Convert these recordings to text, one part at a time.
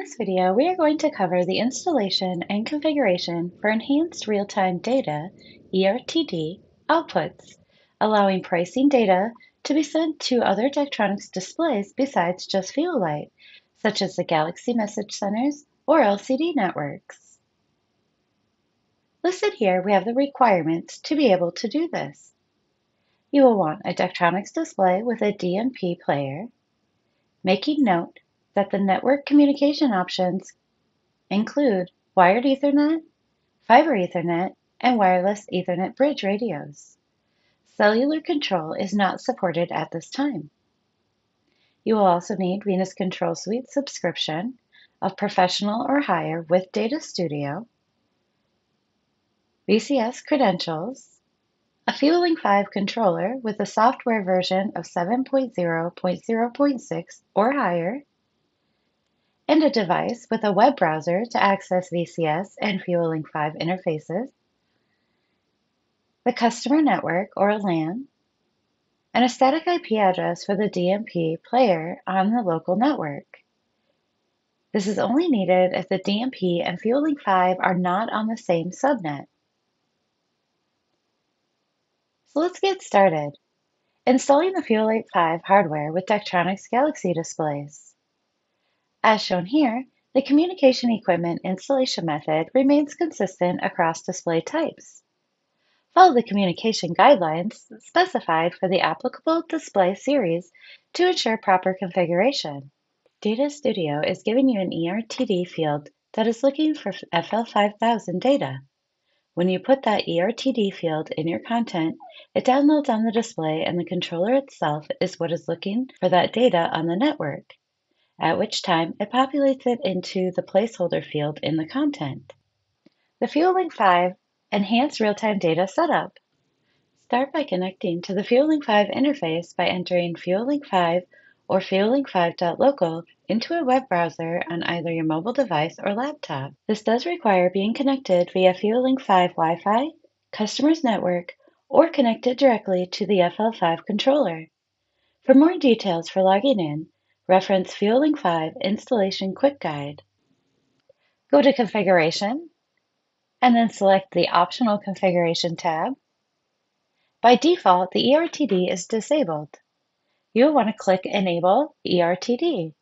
this video, we are going to cover the installation and configuration for Enhanced Real-Time Data (ERTD) outputs, allowing pricing data to be sent to other Daktronics displays besides just Fuelink, such as the Galaxy Message Centers or LCD networks. Listed here, we have the requirements to be able to do this. You will want a Daktronics display with a DMP player, making note that the network communication options include wired Ethernet, fiber Ethernet, and wireless Ethernet bridge radios. Cellular control is not supported at this time. You will also need Venus Control Suite subscription of Professional or higher with Data Studio, VCS credentials, a Fuelink 5 controller with a software version of 7.0.0.6 or higher, and a device with a web browser to access VCS and Fuelink 5 interfaces, the customer network or LAN, and a static IP address for the DMP player on the local network. This is only needed if the DMP and Fuelink 5 are not on the same subnet. So let's get started. Installing the Fuelink 5 hardware with Daktronics Galaxy displays. As shown here, the communication equipment installation method remains consistent across display types. Follow the communication guidelines specified for the applicable display series to ensure proper configuration. Data Studio is giving you an ERTD field that is looking for FL5000 data. When you put that ERTD field in your content, it downloads on the display and the controller itself is what is looking for that data on the network, at which time it populates it into the placeholder field in the content. The Fuelink 5 Enhanced Real-Time Data Setup. Start by connecting to the Fuelink 5 interface by entering Fuelink 5 or fuelink5.local into a web browser on either your mobile device or laptop. This does require being connected via Fuelink 5 Wi-Fi, customer's network, or connected directly to the FL5 controller. For more details for logging in, reference Fuelink 5 Installation Quick Guide. Go to Configuration, and then select the Optional Configuration tab. By default, the ERTD is disabled. You'll want to click Enable ERTD.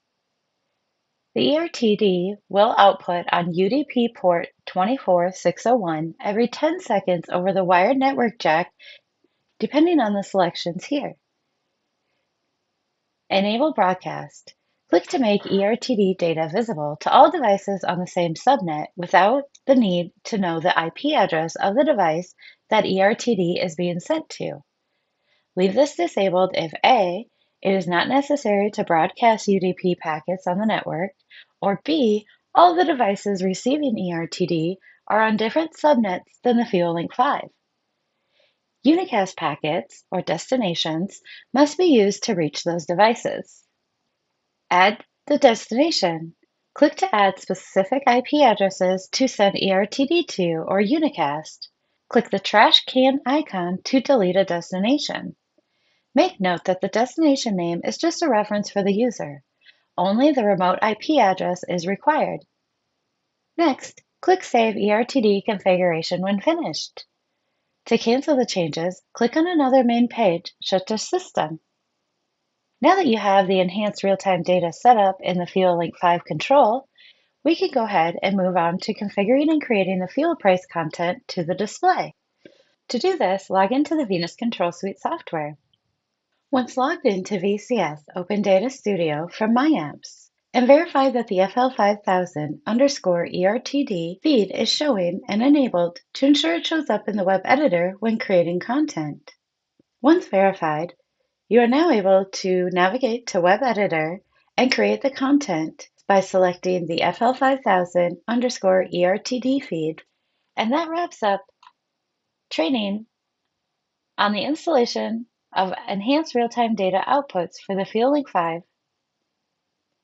The ERTD will output on UDP port 24601 every 10 seconds over the wired network jack, depending on the selections here. Enable Broadcast. Click to make ERTD data visible to all devices on the same subnet without the need to know the IP address of the device that ERTD is being sent to. Leave this disabled if A, it is not necessary to broadcast UDP packets on the network, or B, all the devices receiving ERTD are on different subnets than the Fuelink 5. Unicast packets, or destinations, must be used to reach those devices. Add the destination. Click to add specific IP addresses to send ERTD to or unicast. Click the trash can icon to delete a destination. Make note that the destination name is just a reference for the user. Only the remote IP address is required. Next, click Save ERTD configuration when finished. To cancel the changes, click on another main page, such as System. Now that you have the enhanced real-time data set up in the Fuelink 5 control, we can go ahead and move on to configuring and creating the fuel price content to the display. To do this, log into the Venus Control Suite software. Once logged into VCS, open Data Studio from My Apps and verify that the FL5000_ERTD feed is showing and enabled to ensure it shows up in the web editor when creating content. Once verified, you are now able to navigate to Web Editor and create the content by selecting the FL5000_ERTD feed. And that wraps up training on the installation of enhanced real-time data outputs for the Fuelink 5